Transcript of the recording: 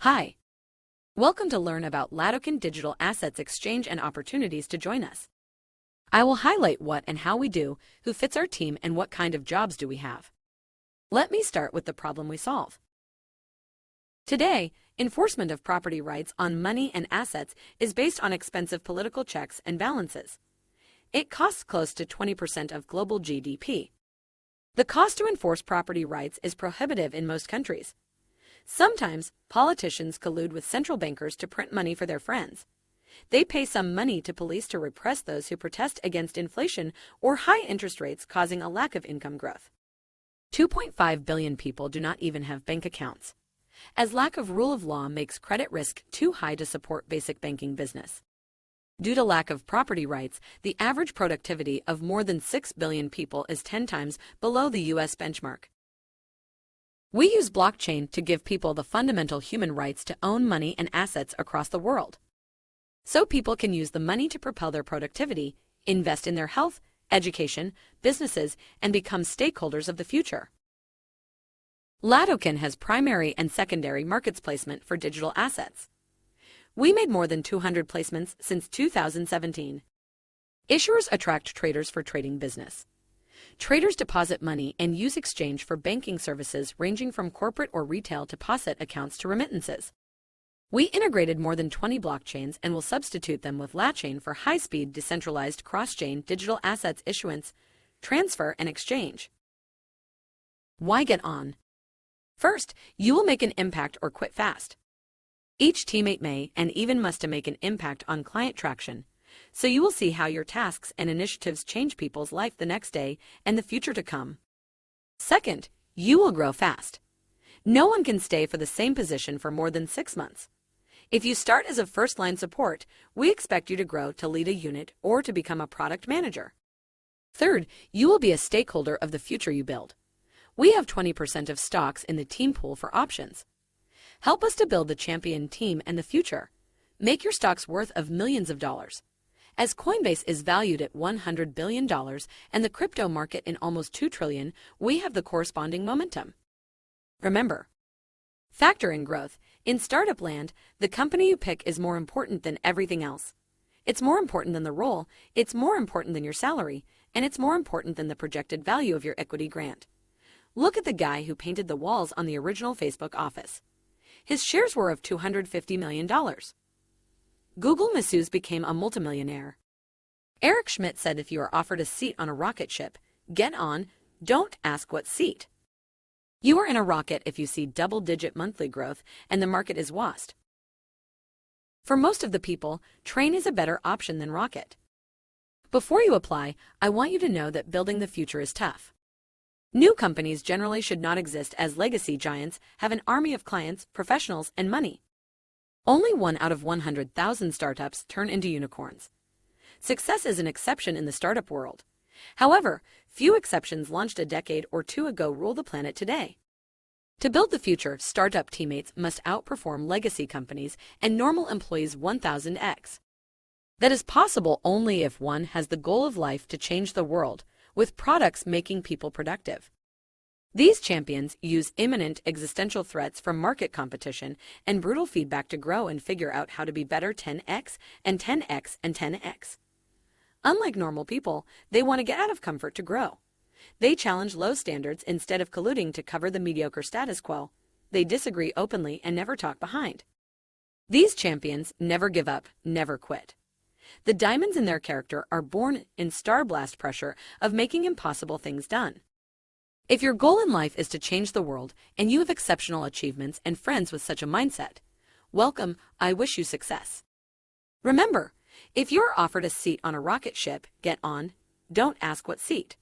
Hi. Welcome to learn about LATOKEN digital assets exchange and opportunities to join us. I will highlight what and how we do, who fits our team, and what kind of jobs do we have. Let me start with the problem we solve. Today, enforcement of property rights on money and assets is based on expensive political checks and balances. It costs close to 20% of global GDP. The cost to enforce property rights is prohibitive in most countries. Sometimes, politicians collude with central bankers to print money for their friends. They pay some money to police to repress those who protest against inflation or high interest rates, causing a lack of income growth. 2.5 billion people do not even have bank accounts, as lack of rule of law makes credit risk too high to support basic banking business. Due to lack of property rights, the average productivity of more than 6 billion people is 10 times below the U.S. benchmark. We use blockchain to give people the fundamental human rights to own money and assets across the world, so people can use the money to propel their productivity, invest in their health, education, businesses, and become stakeholders of the future. LATOKEN has primary and secondary markets placement for digital assets. We made more than 200 placements since 2017. Issuers attract traders for trading business. Traders deposit money and use exchange for banking services ranging from corporate or retail deposit accounts to remittances. We integrated more than 20 blockchains and will substitute them with LATOKEN for high-speed, decentralized, cross-chain digital assets issuance, transfer, and exchange. Why get on? First, you will make an impact or quit fast. Each teammate may and even must make an impact on client traction, so you will see how your tasks and initiatives change people's life the next day and the future to come. Second, you will grow fast. No one can stay for the same position for more than 6 months. If you start as a first-line support, we expect you to grow to lead a unit or to become a product manager. Third, you will be a stakeholder of the future you build. We have 20% of stocks in the team pool for options. Help us to build the champion team and the future. Make your stocks worth of millions of dollars. As Coinbase is valued at $100 billion and the crypto market in almost $2 trillion, we have the corresponding momentum. Remember, factor in growth. In startup land, the company you pick is more important than everything else. It's more important than the role, it's more important than your salary, and it's more important than the projected value of your equity grant. Look at the guy who painted the walls on the original Facebook office. His shares were of $250 million. Google Masseuse became a multimillionaire. Eric Schmidt said if you are offered a seat on a rocket ship, get on, don't ask what seat. You are in a rocket if you see double-digit monthly growth and the market is washed. For most of the people, train is a better option than rocket. Before you apply, I want you to know that building the future is tough. New companies generally should not exist, as legacy giants have an army of clients, professionals, and money. Only 1 out of 100,000 startups turn into unicorns. Success is an exception in the startup world. However, few exceptions launched a decade or two ago rule the planet today. To build the future, startup teammates must outperform legacy companies and normal employees 1000x. That is possible only if one has the goal of life to change the world, with products making people productive. These champions use imminent existential threats from market competition and brutal feedback to grow and figure out how to be better 10x and 10x and 10x. Unlike normal people, they want to get out of comfort to grow. They challenge low standards instead of colluding to cover the mediocre status quo. They disagree openly and never talk behind. These champions never give up, never quit. The diamonds in their character are born in star blast pressure of making impossible things done. If your goal in life is to change the world and you have exceptional achievements and friends with such a mindset, welcome, I wish you success. Remember, if you're offered a seat on a rocket ship, get on, don't ask what seat.